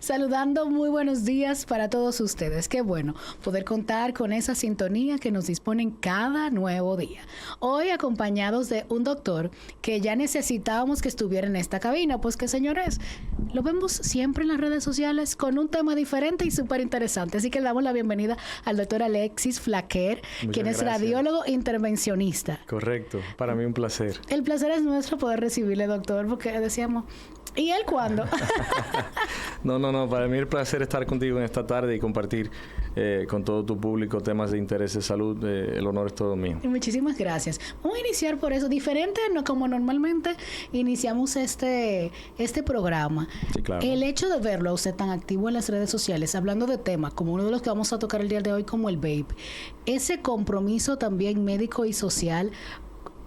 Saludando, muy buenos días para todos ustedes. Qué bueno poder contar con esa sintonía que nos disponen cada nuevo día. Hoy acompañados de un doctor que ya necesitábamos que estuviera en esta cabina, pues que señores, lo vemos siempre en las redes sociales con un tema diferente y súper interesante. Así que le damos la bienvenida al doctor Alexis Flaquer, quien es radiólogo intervencionista. Correcto, para mí un placer. El placer es nuestro poder recibirle, doctor, porque decíamos, ¿y él cuándo? No, para mí el placer estar contigo en esta tarde y compartir con todo tu público temas de interés de salud. El honor es todo mío. Muchísimas gracias. Vamos a iniciar por eso, diferente no como normalmente iniciamos este programa. Sí, claro. El hecho de verlo a usted tan activo en las redes sociales, hablando de temas como uno de los que vamos a tocar el día de hoy, como el vape, ese compromiso también médico y social,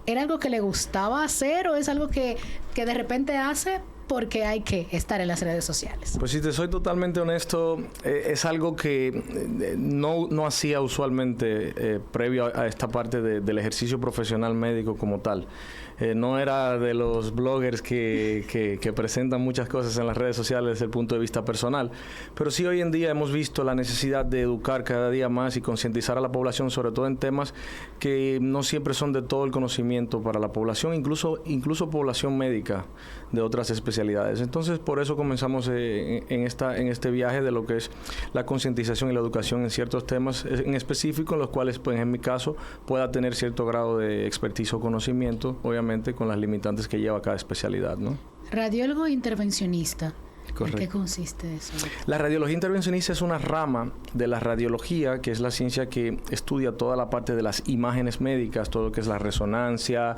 ¿era algo que le gustaba hacer o es algo que de repente hace porque hay que estar en las redes sociales? Pues si te soy totalmente honesto, es algo que no hacía usualmente previo a esta parte del ejercicio profesional médico como tal. No era de los bloggers que presentan muchas cosas en las redes sociales desde el punto de vista personal, pero sí hoy en día hemos visto la necesidad de educar cada día más y concientizar a la población, sobre todo en temas que no siempre son de todo el conocimiento para la población, incluso población médica de otras especialidades. Entonces, por eso comenzamos en este viaje de lo que es la concientización y la educación en ciertos temas en específico, en los cuales, pues en mi caso, pueda tener cierto grado de expertise o conocimiento, obviamente con las limitantes que lleva cada especialidad, ¿no? Radiólogo intervencionista. Correcto. ¿En qué consiste eso? La radiología intervencionista es una rama de la radiología, que es la ciencia que estudia toda la parte de las imágenes médicas, todo lo que es la resonancia,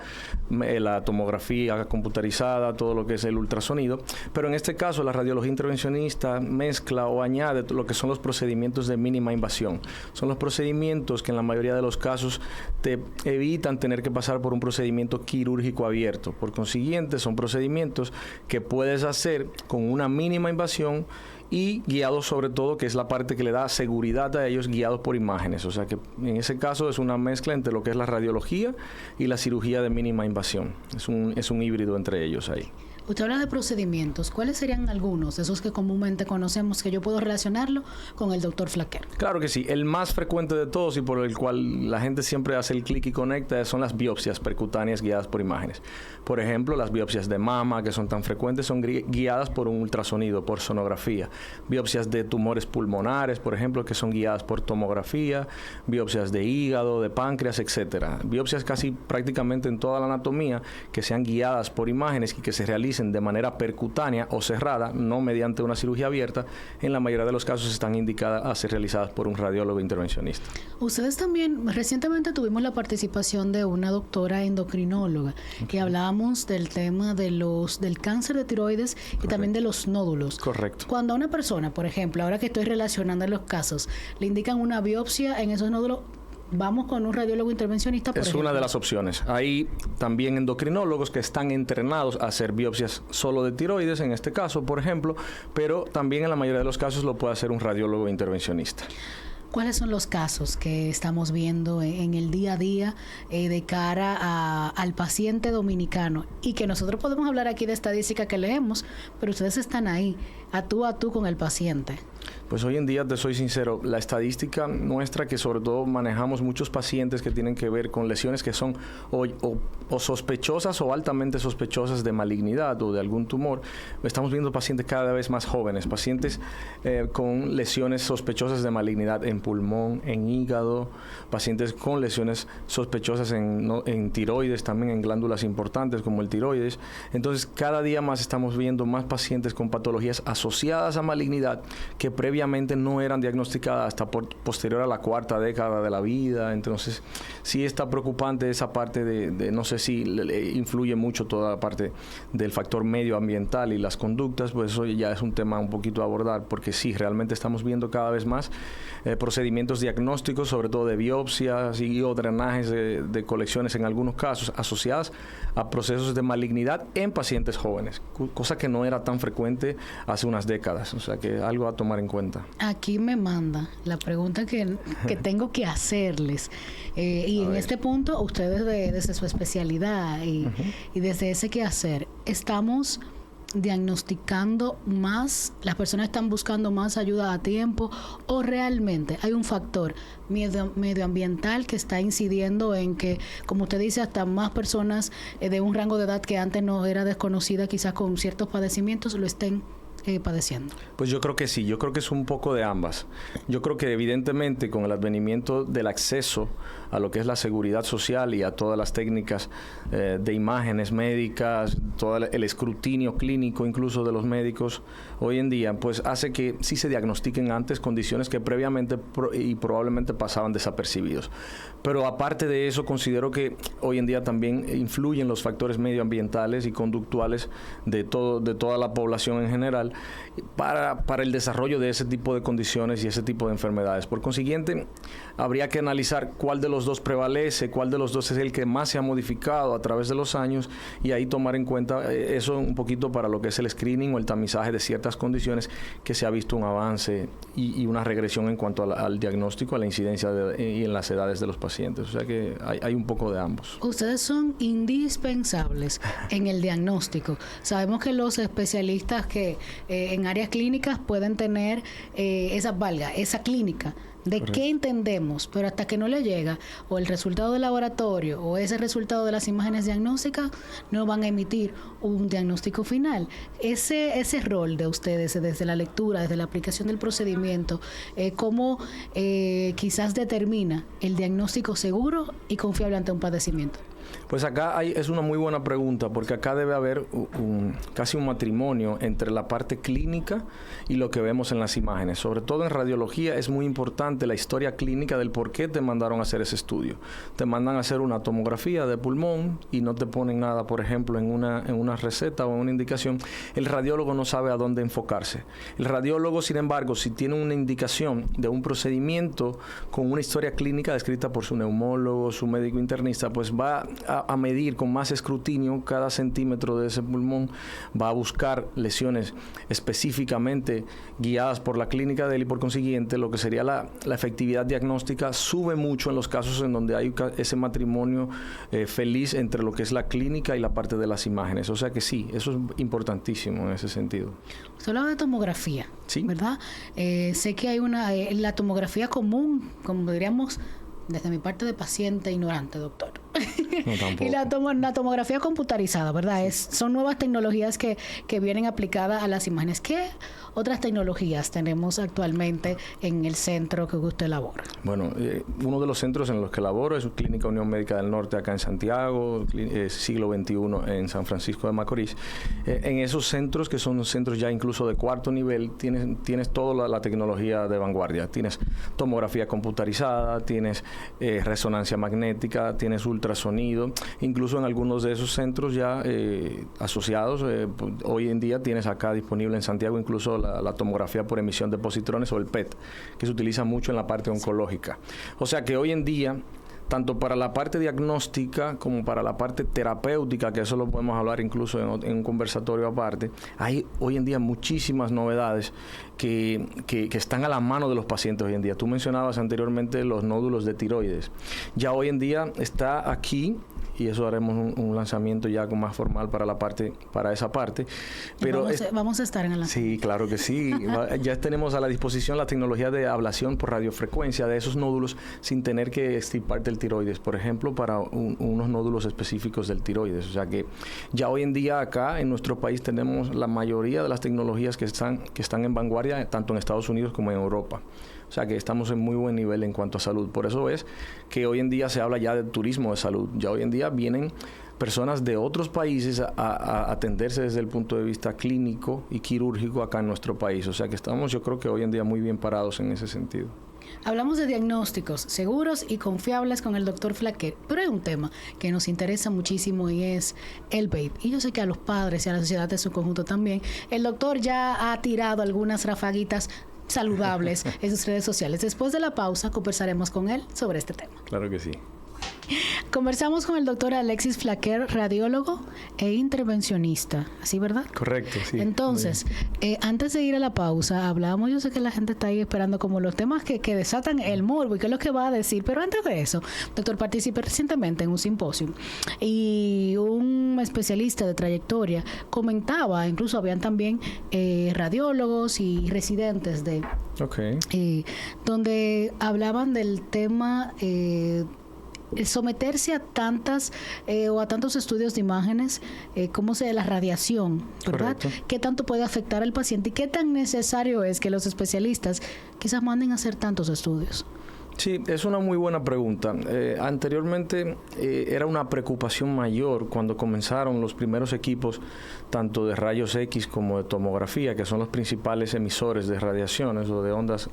la tomografía computarizada, todo lo que es el ultrasonido. Pero en este caso, la radiología intervencionista mezcla o añade lo que son los procedimientos de mínima invasión. Son los procedimientos que en la mayoría de los casos te evitan tener que pasar por un procedimiento quirúrgico abierto. Por consiguiente, son procedimientos que puedes hacer con una mínima invasión y guiados sobre todo, que es la parte que le da seguridad a ellos, guiados por imágenes. O sea que en ese caso es una mezcla entre lo que es la radiología y la cirugía de mínima invasión. Es un híbrido entre ellos ahí. Usted habla de procedimientos. ¿Cuáles serían algunos de esos que comúnmente conocemos que yo puedo relacionarlo con el doctor Flaquer? Claro que sí. El más frecuente de todos y por el cual la gente siempre hace el clic y conecta son las biopsias percutáneas guiadas por imágenes. Por ejemplo, las biopsias de mama, que son tan frecuentes, son guiadas por un ultrasonido, por sonografía. Biopsias de tumores pulmonares, por ejemplo, que son guiadas por tomografía. Biopsias de hígado, de páncreas, etcétera. Biopsias casi prácticamente en toda la anatomía que sean guiadas por imágenes y que se realicen de manera percutánea o cerrada, no mediante una cirugía abierta, en la mayoría de los casos están indicadas a ser realizadas por un radiólogo intervencionista. Ustedes también, recientemente tuvimos la participación de una doctora endocrinóloga, que hablábamos del tema del cáncer de tiroides. Correcto. Y también de los nódulos. Correcto. Cuando a una persona, por ejemplo, ahora que estoy relacionando los casos, le indican una biopsia en esos nódulos, ¿vamos con un radiólogo intervencionista, por ejemplo? Es una de las opciones. Hay también endocrinólogos que están entrenados a hacer biopsias solo de tiroides, en este caso, por ejemplo, pero también en la mayoría de los casos lo puede hacer un radiólogo intervencionista. ¿Cuáles son los casos que estamos viendo en el día a día de cara al paciente dominicano? Y que nosotros podemos hablar aquí de estadística que leemos, pero ustedes están ahí, a tú con el paciente. Pues hoy en día, te soy sincero, la estadística nuestra, que sobre todo manejamos muchos pacientes que tienen que ver con lesiones que son o sospechosas o altamente sospechosas de malignidad o de algún tumor. Estamos viendo pacientes cada vez más jóvenes, pacientes con lesiones sospechosas de malignidad en pulmón, en hígado, pacientes con lesiones sospechosas en tiroides, también en glándulas importantes como el tiroides. Entonces, cada día más estamos viendo más pacientes con patologías asociadas a malignidad que previamente no eran diagnosticadas hasta posterior a la cuarta década de la vida. Entonces, sí está preocupante esa parte de no sé si influye mucho toda la parte del factor medioambiental y las conductas, pues eso ya es un tema un poquito a abordar, porque sí, realmente estamos viendo cada vez más procedimientos diagnósticos, sobre todo de biopsias y o drenajes de colecciones en algunos casos, asociadas a procesos de malignidad en pacientes jóvenes, cosa que no era tan frecuente hace unas décadas. O sea, que algo a tomar en cuenta. Aquí me manda la pregunta que tengo que hacerles. Y en este punto, ustedes desde su especialidad y desde ese quehacer, estamos diagnosticando más, las personas están buscando más ayuda a tiempo, o realmente hay un factor medioambiental que está incidiendo en que, como usted dice, hasta más personas de un rango de edad que antes no era desconocida, quizás con ciertos padecimientos, lo estén padeciendo? Pues yo creo que sí, yo creo que es un poco de ambas. Yo creo que evidentemente con el advenimiento del acceso a lo que es la seguridad social y a todas las técnicas de imágenes médicas, todo el escrutinio clínico incluso de los médicos hoy en día, pues hace que sí se diagnostiquen antes condiciones que previamente y probablemente pasaban desapercibidos. Pero aparte de eso, considero que hoy en día también influyen los factores medioambientales y conductuales de toda la población en general para el desarrollo de ese tipo de condiciones y ese tipo de enfermedades. Por consiguiente, habría que analizar cuál de los dos prevalece, cuál de los dos es el que más se ha modificado a través de los años, y ahí tomar en cuenta eso un poquito para lo que es el screening o el tamizaje de ciertas condiciones que se ha visto un avance y una regresión en cuanto al diagnóstico, a la incidencia y en las edades de los pacientes. O sea que hay un poco de ambos. Ustedes son indispensables en el diagnóstico. Sabemos que los especialistas que en áreas clínicas pueden tener esa clínica de Correcto. qué entendemos, pero hasta que no le llega o el resultado del laboratorio o ese resultado de las imágenes diagnósticas, no van a emitir un diagnóstico final. Ese rol de ustedes desde la lectura, desde la aplicación del procedimiento, ¿cómo quizás determina el diagnóstico seguro y confiable ante un padecimiento? Pues acá es una muy buena pregunta, porque acá debe haber casi un matrimonio entre la parte clínica y lo que vemos en las imágenes. Sobre todo en radiología es muy importante la historia clínica del por qué te mandaron a hacer ese estudio. Te mandan a hacer una tomografía de pulmón y no te ponen nada, por ejemplo, en una receta o en una indicación. El radiólogo no sabe a dónde enfocarse. El radiólogo, sin embargo, si tiene una indicación de un procedimiento con una historia clínica descrita por su neumólogo, su médico internista, pues va a medir con más escrutinio cada centímetro de ese pulmón, va a buscar lesiones específicamente guiadas por la clínica de él, y por consiguiente lo que sería la efectividad diagnóstica sube mucho en los casos en donde hay ese matrimonio feliz entre lo que es la clínica y la parte de las imágenes. O sea que sí, eso es importantísimo en ese sentido. Se habla de tomografía, ¿sí? ¿Verdad? Sé que hay la tomografía común, como diríamos, desde mi parte de paciente ignorante, doctor. No, y la tomografía computarizada, ¿verdad? Son nuevas tecnologías que vienen aplicadas a las imágenes. ¿Qué otras tecnologías tenemos actualmente en el centro que usted labora? Bueno, uno de los centros en los que laboro es Clínica Unión Médica del Norte acá en Santiago, Siglo XXI en San Francisco de Macorís. En esos centros, que son centros ya incluso de cuarto nivel, tienes toda la tecnología de vanguardia. Tienes tomografía computarizada, tienes resonancia magnética, tienes ultrasonido. Incluso en algunos de esos centros ya asociados, hoy en día tienes acá disponible en Santiago incluso la tomografía por emisión de positrones o el PET, que se utiliza mucho en la parte oncológica. O sea que hoy en día, tanto para la parte diagnóstica como para la parte terapéutica, que eso lo podemos hablar incluso en un conversatorio aparte, hay hoy en día muchísimas novedades que están a la mano de los pacientes hoy en día. Tú mencionabas anteriormente los nódulos de tiroides. Ya hoy en día está aquí, y eso haremos un lanzamiento ya con más formal para esa parte. Pero vamos a estar en el lanzamiento. Sí, claro que sí. Ya tenemos a la disposición la tecnología de ablación por radiofrecuencia de esos nódulos sin tener que extirparte el tiroides, por ejemplo, para unos nódulos específicos del tiroides. O sea que ya hoy en día acá en nuestro país tenemos la mayoría de las tecnologías que están en vanguardia, tanto en Estados Unidos como en Europa. O sea que estamos en muy buen nivel en cuanto a salud. Por eso es que hoy en día se habla ya de turismo de salud. Ya hoy en día vienen personas de otros países a atenderse desde el punto de vista clínico y quirúrgico acá en nuestro país. O sea que estamos, yo creo que hoy en día muy bien parados en ese sentido. Hablamos de diagnósticos seguros y confiables con el doctor Flaquer, pero hay un tema que nos interesa muchísimo y es el vape. Y yo sé que a los padres y a la sociedad en su conjunto también, el doctor ya ha tirado algunas rafaguitas saludables en sus redes sociales. Después de la pausa conversaremos con él sobre este tema. Claro que sí. Conversamos con el doctor Alexis Flaquer, radiólogo e intervencionista, ¿así verdad? Correcto, sí. Entonces, antes de ir a la pausa, hablábamos, yo sé que la gente está ahí esperando como los temas que desatan el morbo y qué es lo que va a decir, pero antes de eso, doctor, participé recientemente en un simposio y un un especialista de trayectoria, comentaba, incluso habían también radiólogos y residentes de... donde hablaban del tema... someterse a tantas o a tantos estudios de imágenes, cómo se la radiación, ¿verdad? Correcto. ¿Qué tanto puede afectar al paciente y qué tan necesario es que los especialistas quizás manden a hacer tantos estudios? Sí, es una muy buena pregunta. Anteriormente era una preocupación mayor cuando comenzaron los primeros equipos, tanto de rayos X como de tomografía, que son los principales emisores de radiaciones o de ondas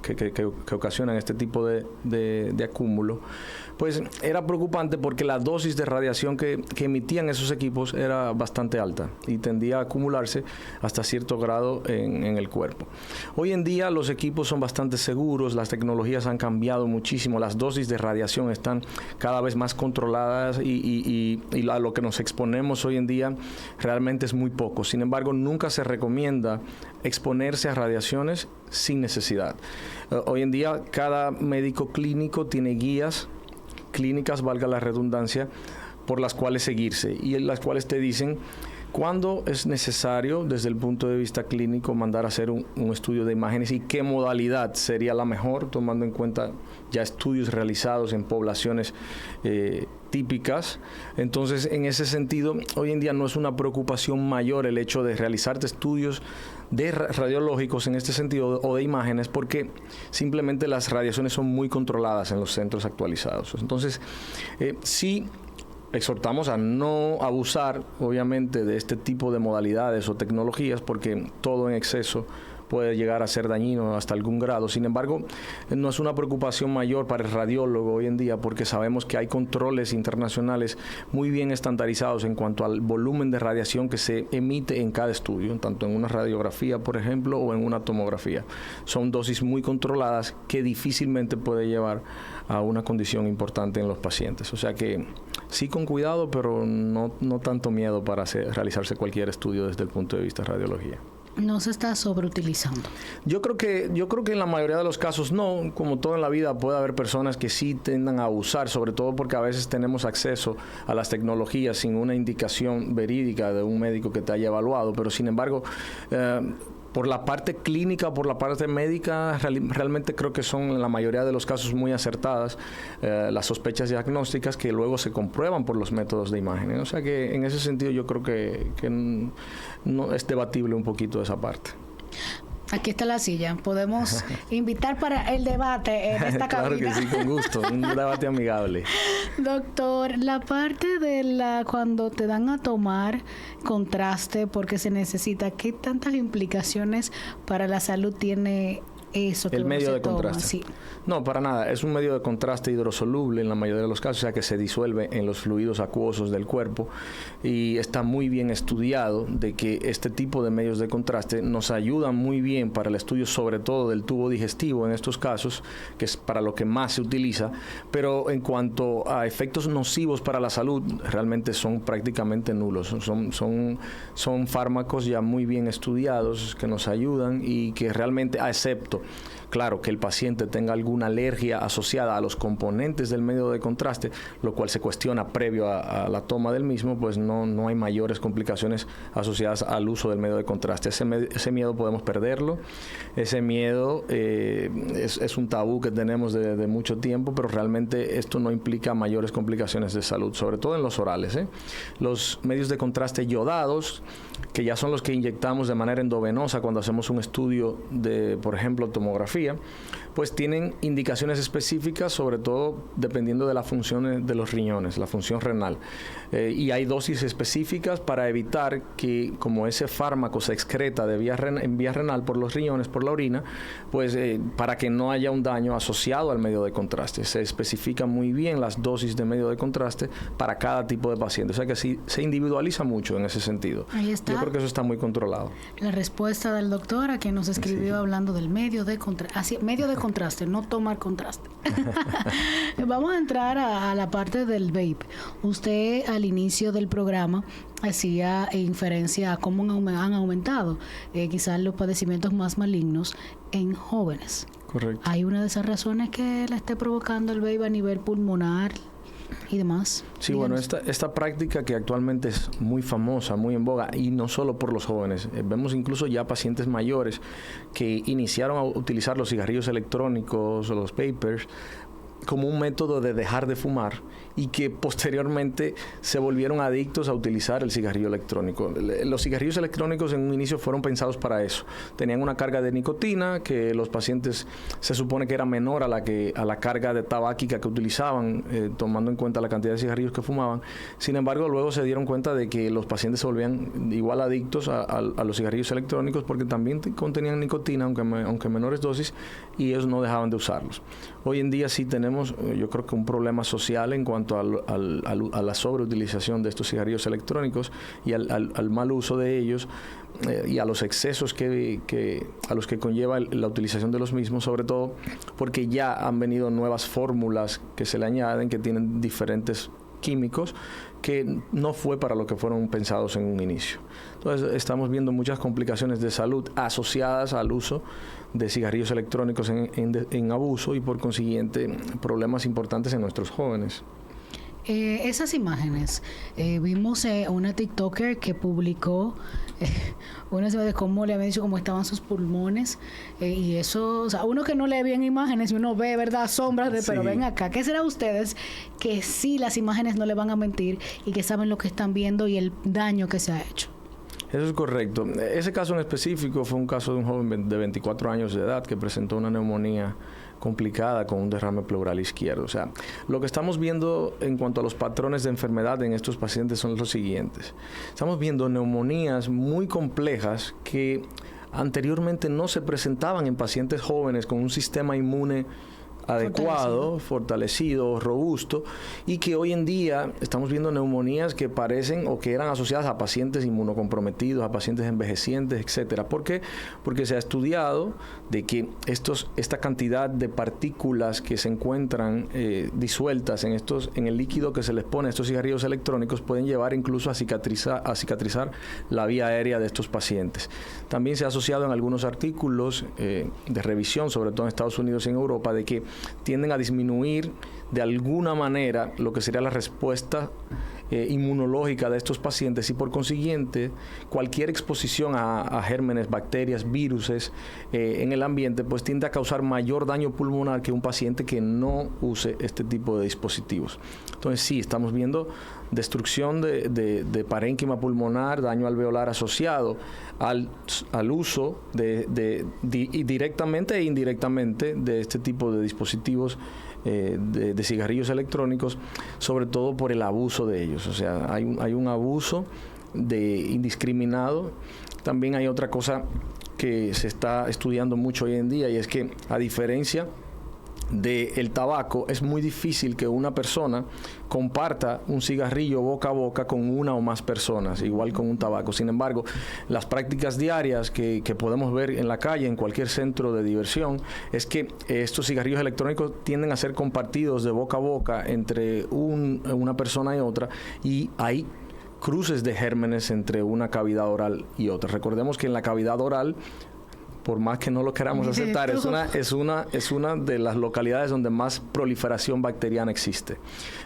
que ocasionan este tipo de acúmulo. Pues era preocupante porque la dosis de radiación que emitían esos equipos era bastante alta y tendía a acumularse hasta cierto grado en el cuerpo. Hoy en día los equipos son bastante seguros, las tecnologías han cambiado muchísimo, las dosis de radiación están cada vez más controladas y a lo que nos exponemos hoy en día realmente es muy poco. Sin embargo, nunca se recomienda exponerse a radiaciones sin necesidad. Hoy en día cada médico clínico tiene guías clínicas, valga la redundancia, por las cuales seguirse y en las cuales te dicen cuándo es necesario desde el punto de vista clínico mandar a hacer un estudio de imágenes y qué modalidad sería la mejor, tomando en cuenta ya estudios realizados en poblaciones típicas. Entonces, en ese sentido, hoy en día no es una preocupación mayor el hecho de realizarte estudios de radiológicos en este sentido o de imágenes, porque simplemente las radiaciones son muy controladas en los centros actualizados. Entonces, sí exhortamos a no abusar, obviamente, de este tipo de modalidades o tecnologías, porque todo en exceso puede llegar a ser dañino hasta algún grado. Sin embargo, no es una preocupación mayor para el radiólogo hoy en día porque sabemos que hay controles internacionales muy bien estandarizados en cuanto al volumen de radiación que se emite en cada estudio, tanto en una radiografía, por ejemplo, o en una tomografía. Son dosis muy controladas que difícilmente puede llevar a una condición importante en los pacientes. O sea que sí con cuidado, pero no tanto miedo para realizarse cualquier estudio desde el punto de vista de radiología. No se está sobreutilizando. Yo creo que en la mayoría de los casos no. Como todo en la vida puede haber personas que sí tendan a abusar, sobre todo porque a veces tenemos acceso a las tecnologías sin una indicación verídica de un médico que te haya evaluado, pero sin embargo por la parte clínica, por la parte médica, realmente creo que son en la mayoría de los casos muy acertadas las sospechas diagnósticas que luego se comprueban por los métodos de imagen. O sea que en ese sentido yo creo que no es debatible un poquito esa parte. Aquí está la silla. Podemos invitar para el debate en esta cabina. Claro que sí, con gusto. Un debate amigable. Doctor, la parte de cuando te dan a tomar contraste porque se necesita, ¿qué tantas implicaciones para la salud tiene eso que el medio de contraste? Sí. No, para nada. Es un medio de contraste hidrosoluble en la mayoría de los casos, o sea que se disuelve en los fluidos acuosos del cuerpo y está muy bien estudiado de que este tipo de medios de contraste nos ayudan muy bien para el estudio, sobre todo del tubo digestivo en estos casos, que es para lo que más se utiliza, pero en cuanto a efectos nocivos para la salud, realmente son prácticamente nulos. Son fármacos ya muy bien estudiados que nos ayudan y que realmente, excepto claro, que el paciente tenga alguna alergia asociada a los componentes del medio de contraste, lo cual se cuestiona previo a la toma del mismo, pues no hay mayores complicaciones asociadas al uso del medio de contraste. Ese miedo podemos perderlo. Ese miedo es un tabú que tenemos de mucho tiempo, pero realmente esto no implica mayores complicaciones de salud, sobre todo en los orales. Los medios de contraste yodados, que ya son los que inyectamos de manera endovenosa cuando hacemos un estudio de, por ejemplo, tomografía, pues tienen indicaciones específicas, sobre todo dependiendo de la función de los riñones, la función renal. Y hay dosis específicas para evitar que, como ese fármaco se excreta en vía renal por los riñones, por la orina, pues para que no haya un daño asociado al medio de contraste. Se especifican muy bien las dosis de medio de contraste para cada tipo de paciente. O sea que sí, se individualiza mucho en ese sentido. Ahí está. Yo creo que eso está muy controlado. La respuesta del doctor a quien nos escribió hablando del medio de contraste, no tomar contraste. Vamos a entrar a la parte del vape. Usted al inicio del programa hacía inferencia a cómo han aumentado quizás los padecimientos más malignos en jóvenes. Correcto. ¿Hay una de esas razones que le esté provocando el vape a nivel pulmonar? y demás. Sí, bueno, esta práctica que actualmente es muy famosa, muy en boga, y no solo por los jóvenes. Vemos incluso ya pacientes mayores que iniciaron a utilizar los cigarrillos electrónicos o los vapers como un método de dejar de fumar y que posteriormente se volvieron adictos a utilizar el cigarrillo electrónico. Los cigarrillos electrónicos en un inicio fueron pensados para eso. Tenían una carga de nicotina que los pacientes se supone que era menor a la carga de tabáquica que utilizaban, tomando en cuenta la cantidad de cigarrillos que fumaban. Sin embargo, luego se dieron cuenta de que los pacientes se volvían igual adictos a los cigarrillos electrónicos porque también contenían nicotina, aunque menores dosis, y ellos no dejaban de usarlos. Hoy en día sí tenemos, yo creo que un problema social en cuanto a la sobreutilización de estos cigarrillos electrónicos y al mal uso de ellos y a los excesos a los que conlleva la utilización de los mismos, sobre todo porque ya han venido nuevas fórmulas que se le añaden que tienen diferentes químicos que no fue para lo que fueron pensados en un inicio. Entonces estamos viendo muchas complicaciones de salud asociadas al uso de cigarrillos electrónicos en abuso y por consiguiente problemas importantes en nuestros jóvenes. Esas imágenes, vimos una TikToker que publicó una de cómo le había dicho cómo estaban sus pulmones y eso, o sea, uno que no lee bien imágenes y uno ve, ¿verdad?, sombras, Sí. Pero ven acá, ¿qué será ustedes que sí las imágenes no le van a mentir y que saben lo que están viendo y el daño que se ha hecho? Eso es correcto. Ese caso en específico fue un caso de un joven de 24 años de edad que presentó una neumonía complicada con un derrame pleural izquierdo. O sea, lo que estamos viendo en cuanto a los patrones de enfermedad en estos pacientes son los siguientes. Estamos viendo neumonías muy complejas que anteriormente no se presentaban en pacientes jóvenes con un sistema inmune adecuado, fortalecido, robusto, y que hoy en día estamos viendo neumonías que parecen o que eran asociadas a pacientes inmunocomprometidos, a pacientes envejecientes, etcétera. ¿Por qué? Porque se ha estudiado de que esta cantidad de partículas que se encuentran disueltas en el líquido que se les pone a estos cigarrillos electrónicos pueden llevar incluso a cicatrizar la vía aérea de estos pacientes. También se ha asociado en algunos artículos de revisión, sobre todo en Estados Unidos y en Europa, de que tienden a disminuir de alguna manera lo que sería la respuesta inmunológica de estos pacientes y por consiguiente cualquier exposición a gérmenes, bacterias, viruses en el ambiente pues tiende a causar mayor daño pulmonar que un paciente que no use este tipo de dispositivos. Entonces sí, estamos viendo destrucción de parénquima pulmonar, daño alveolar asociado al uso directamente e indirectamente de este tipo de dispositivos de cigarrillos electrónicos, sobre todo por el abuso de ellos. O sea, hay un abuso indiscriminado. También hay otra cosa que se está estudiando mucho hoy en día y es que a diferencia del tabaco, es muy difícil que una persona comparta un cigarrillo boca a boca con una o más personas, igual con un tabaco. Sin embargo, las prácticas diarias que podemos ver en la calle, en cualquier centro de diversión, es que estos cigarrillos electrónicos tienden a ser compartidos de boca a boca entre una persona y otra, y hay cruces de gérmenes entre una cavidad oral y otra. Recordemos que en la cavidad oral, por más que no lo queramos aceptar, es una de las localidades donde más proliferación bacteriana existe.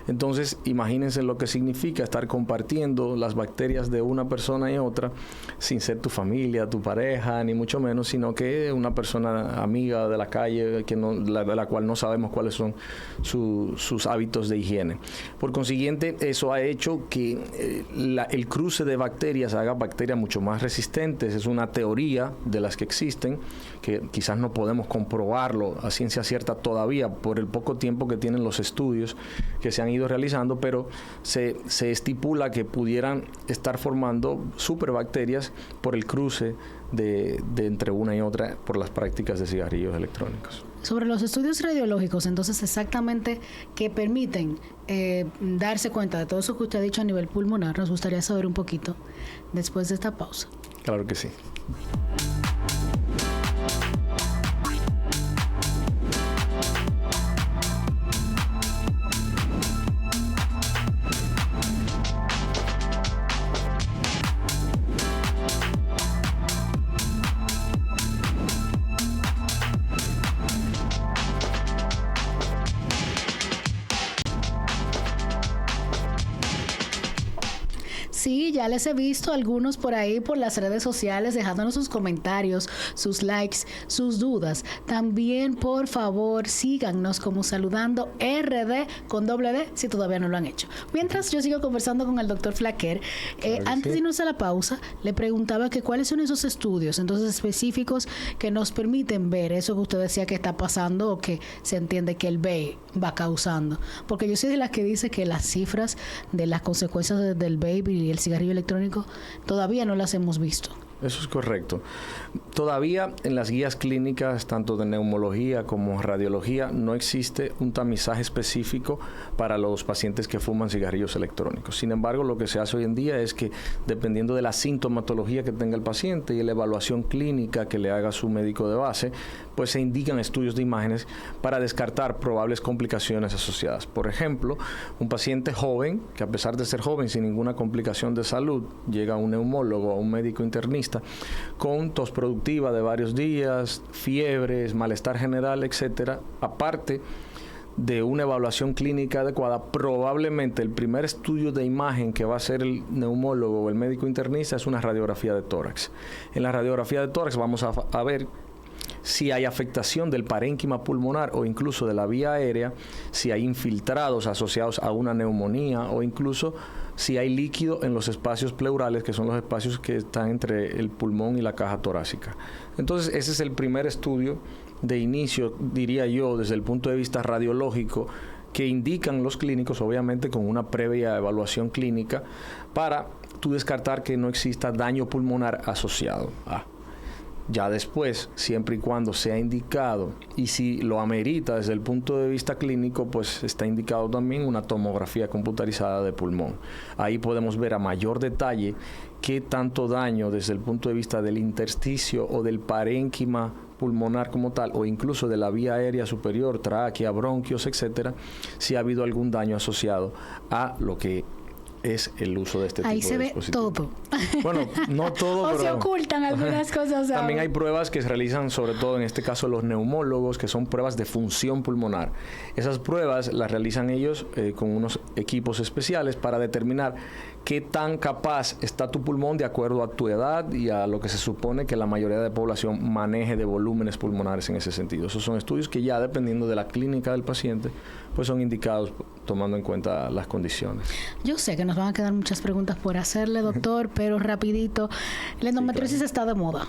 Entonces, imagínense lo que significa estar compartiendo las bacterias de una persona y otra sin ser tu familia, tu pareja, ni mucho menos, sino que una persona amiga de la calle de la cual no sabemos cuáles son sus hábitos de higiene. Por consiguiente, eso ha hecho que el cruce de bacterias haga bacterias mucho más resistentes. Es una teoría de las que existen, que quizás no podemos comprobarlo a ciencia cierta todavía por el poco tiempo que tienen los estudios que se han ido realizando, pero se estipula que pudieran estar formando superbacterias por el cruce de entre una y otra por las prácticas de cigarrillos electrónicos. Sobre los estudios radiológicos, entonces, exactamente, que permiten darse cuenta de todo eso que usted ha dicho a nivel pulmonar, nos gustaría saber un poquito después de esta pausa. Claro que sí. Sí, ya les he visto algunos por ahí por las redes sociales dejándonos sus comentarios, sus likes, sus dudas. También, por favor, síganos como Saludando RD con doble D si todavía no lo han hecho. Mientras yo sigo conversando con el doctor Flaquer, antes de irnos a la pausa, le preguntaba que cuáles son esos estudios entonces específicos que nos permiten ver eso que usted decía que está pasando o que se entiende que el vape va causando. Porque yo soy de las que dice que las cifras de las consecuencias del vape y el cigarrillo electrónico todavía no las hemos visto. Eso es correcto. Todavía en las guías clínicas, tanto de neumología como radiología, no existe un tamizaje específico para los pacientes que fuman cigarrillos electrónicos. Sin embargo, lo que se hace hoy en día es que, dependiendo de la sintomatología que tenga el paciente y la evaluación clínica que le haga su médico de base, pues se indican estudios de imágenes para descartar probables complicaciones asociadas. Por ejemplo, un paciente joven, que a pesar de ser joven sin ninguna complicación de salud, llega a un neumólogo o a un médico internista con tos productiva de varios días, fiebres, malestar general, etcétera. Aparte de una evaluación clínica adecuada, probablemente el primer estudio de imagen que va a hacer el neumólogo o el médico internista es una radiografía de tórax. En la radiografía de tórax vamos a ver si hay afectación del parénquima pulmonar o incluso de la vía aérea, si hay infiltrados asociados a una neumonía o incluso si hay líquido en los espacios pleurales, que son los espacios que están entre el pulmón y la caja torácica. Entonces, ese es el primer estudio de inicio, diría yo, desde el punto de vista radiológico, que indican los clínicos, obviamente con una previa evaluación clínica, para tú descartar que no exista daño pulmonar asociado a. Ya después, siempre y cuando sea indicado y si lo amerita desde el punto de vista clínico, pues está indicado también una tomografía computarizada de pulmón. Ahí podemos ver a mayor detalle qué tanto daño desde el punto de vista del intersticio o del parénquima pulmonar como tal, o incluso de la vía aérea superior, tráquea, bronquios, etcétera, si ha habido algún daño asociado a lo que es el uso de este tipo de dispositivos. Ahí se ve todo. Bueno, no todo, pero se ocultan algunas cosas. También hay pruebas que se realizan, sobre todo en este caso los neumólogos, que son pruebas de función pulmonar. Esas pruebas las realizan ellos con unos equipos especiales para determinar qué tan capaz está tu pulmón de acuerdo a tu edad y a lo que se supone que la mayoría de la población maneje de volúmenes pulmonares en ese sentido. Esos son estudios que ya, dependiendo de la clínica del paciente, pues son indicados tomando en cuenta las condiciones. Yo sé que nos van a quedar muchas preguntas por hacerle, doctor, pero rapidito, la endometriosis está de moda.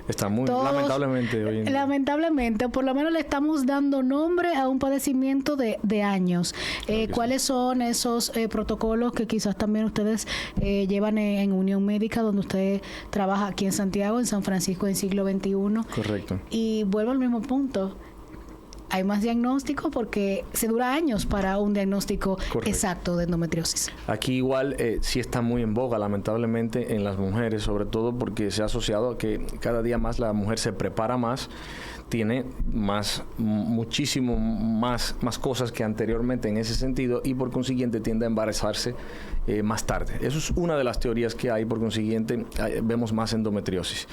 Está muy, lamentablemente, hoy en día. Lamentablemente, por lo menos le estamos dando nombre a un padecimiento de años. ¿Cuáles son esos protocolos que quizás también ustedes llevan en Unión Médica, donde usted trabaja aquí en Santiago, en San Francisco, en siglo XXI? Correcto. Y vuelvo al mismo punto. Hay más diagnóstico porque se dura años para un diagnóstico exacto de endometriosis. Aquí igual sí está muy en boga, lamentablemente, en las mujeres, sobre todo porque se ha asociado a que cada día más la mujer se prepara más, tiene muchísimo más cosas que anteriormente en ese sentido y por consiguiente tiende a embarazarse más tarde. Eso es una de las teorías que hay, por consiguiente vemos más endometriosis.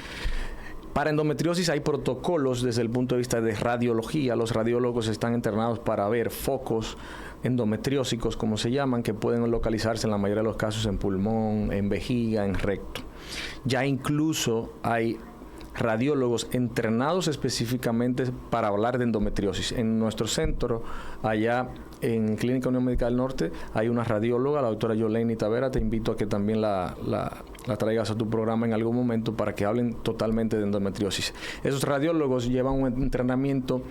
Para endometriosis hay protocolos desde el punto de vista de radiología. Los radiólogos están entrenados para ver focos endometriósicos, como se llaman, que pueden localizarse en la mayoría de los casos en pulmón, en vejiga, en recto. Ya incluso hay radiólogos entrenados específicamente para hablar de endometriosis. En nuestro centro, allá en Clínica Unión Médica del Norte, hay una radióloga, la doctora Yoleni Tavera. Te invito a que también la traigas a tu programa en algún momento para que hablen totalmente de endometriosis. Esos radiólogos llevan un entrenamiento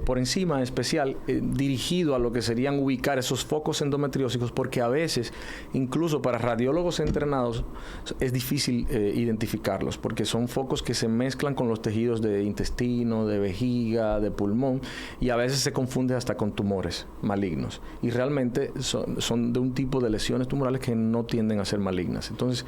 por encima especial dirigido a lo que serían ubicar esos focos endometriósicos, porque a veces incluso para radiólogos entrenados es difícil identificarlos, porque son focos que se mezclan con los tejidos de intestino, de vejiga, de pulmón, y a veces se confunde hasta con tumores malignos, y realmente son de un tipo de lesiones tumorales que no tienden a ser malignas. Entonces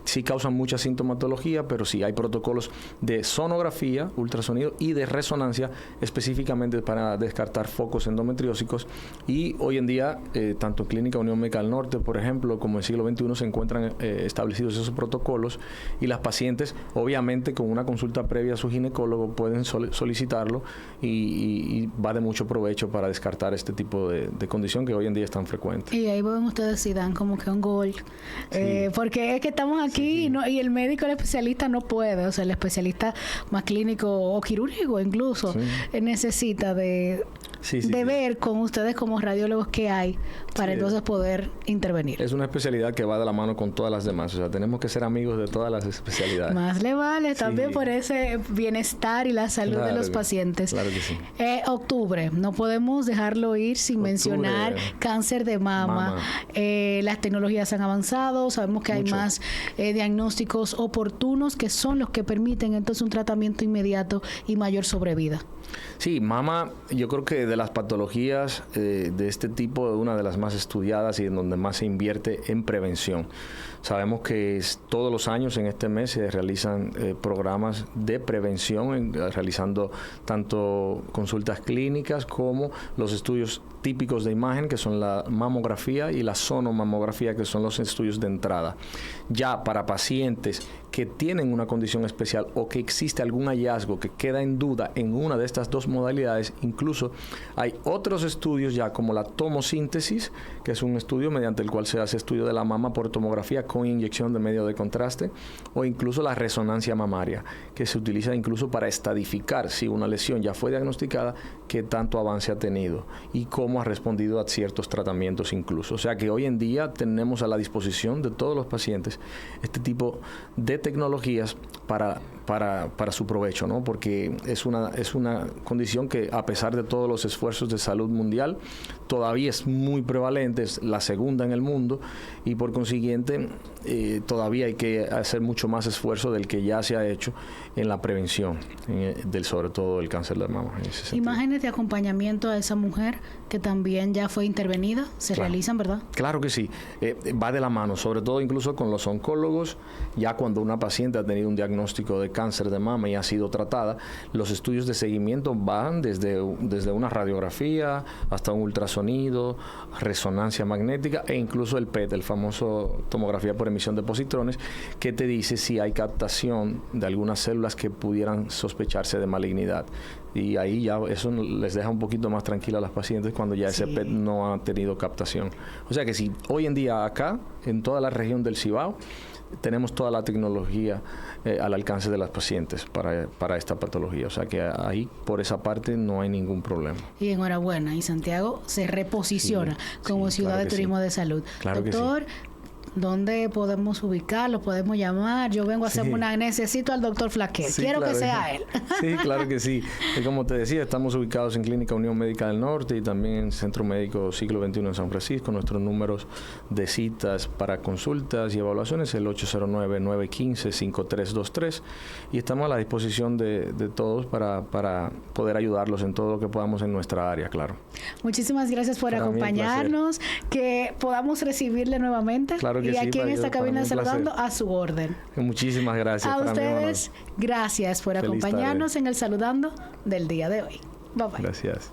sí causan mucha sintomatología, pero sí hay protocolos de sonografía, ultrasonido y de resonancia específicamente para descartar focos endometriósicos. Y hoy en día, tanto en Clínica Unión Médica del Norte, por ejemplo, como en Siglo XXI, se encuentran establecidos esos protocolos, y las pacientes, obviamente, con una consulta previa a su ginecólogo, pueden solicitarlo, y va de mucho provecho para descartar este tipo de condición que hoy en día es tan frecuente. Y ahí ven ustedes si dan como que un gol, porque es que estamos aquí y el médico, el especialista no puede, o sea, el especialista más clínico o quirúrgico incluso, necesita de ver con ustedes como radiólogos qué hay para entonces poder intervenir. Es una especialidad que va de la mano con todas las demás, o sea, tenemos que ser amigos de todas las especialidades. Más le vale también por ese bienestar y la salud de los pacientes. Claro que sí. Octubre, no podemos dejarlo ir sin mencionar cáncer de mama. Las tecnologías han avanzado, sabemos que hay más diagnósticos oportunos que son los que permiten entonces un tratamiento inmediato y mayor sobrevida. Sí, mama, yo creo que de las patologías de este tipo, una de las más estudiadas y en donde más se invierte en prevención. Sabemos que todos los años en este mes se realizan programas de prevención, realizando tanto consultas clínicas como los estudios típicos de imagen, que son la mamografía y la sonomamografía, que son los estudios de entrada. Ya para pacientes que tienen una condición especial o que existe algún hallazgo que queda en duda en una de estas dos modalidades, incluso hay otros estudios ya como la tomosíntesis, que es un estudio mediante el cual se hace estudio de la mama por tomografía con inyección de medio de contraste, o incluso la resonancia mamaria, que se utiliza incluso para estadificar si una lesión ya fue diagnosticada, qué tanto avance ha tenido y cómo ha respondido a ciertos tratamientos incluso. O sea que hoy en día tenemos a la disposición de todos los pacientes este tipo de tecnologías para su provecho, ¿no? Porque es una condición que, a pesar de todos los esfuerzos de salud mundial, todavía es muy prevalente, es la segunda en el mundo, y por consiguiente todavía hay que hacer mucho más esfuerzo del que ya se ha hecho en la prevención sobre todo del cáncer de mama. Imágenes de acompañamiento a esa mujer que también ya fue intervenida, se realizan, ¿verdad? Claro que sí, va de la mano, sobre todo incluso con los oncólogos. Ya cuando una paciente ha tenido un diagnóstico de cáncer de mama y ha sido tratada, los estudios de seguimiento van desde una radiografía hasta un ultrasonido, resonancia magnética e incluso el PET, el famoso tomografía por emisión de positrones, que te dice si hay captación de algunas células que pudieran sospecharse de malignidad. Y ahí ya eso les deja un poquito más tranquila a las pacientes cuando ya ese PET no ha tenido captación. O sea que si hoy en día acá, en toda la región del Cibao, tenemos toda la tecnología al alcance de las pacientes para esta patología. O sea que ahí, por esa parte, no hay ningún problema. Y enhorabuena. Y Santiago se reposiciona como ciudad de turismo de salud. Claro, doctor, que sí. ¿Dónde podemos ubicarlo? ¿Podemos llamar? Yo vengo a hacer necesito al doctor Flaquet. Quiero que sea él. Sí, claro que sí. Y como te decía, estamos ubicados en Clínica Unión Médica del Norte y también en Centro Médico Siglo XXI en San Francisco. Nuestros números de citas para consultas y evaluaciones es el 809-915-5323. Y estamos a la disposición de todos para poder ayudarlos en todo lo que podamos en nuestra área, claro. Muchísimas gracias por acompañarnos. Que podamos recibirle nuevamente. Claro que y aquí en esta cabina saludando a su orden. Muchísimas gracias. A ustedes, gracias por acompañarnos en el Saludando del día de hoy. Bye bye. Gracias.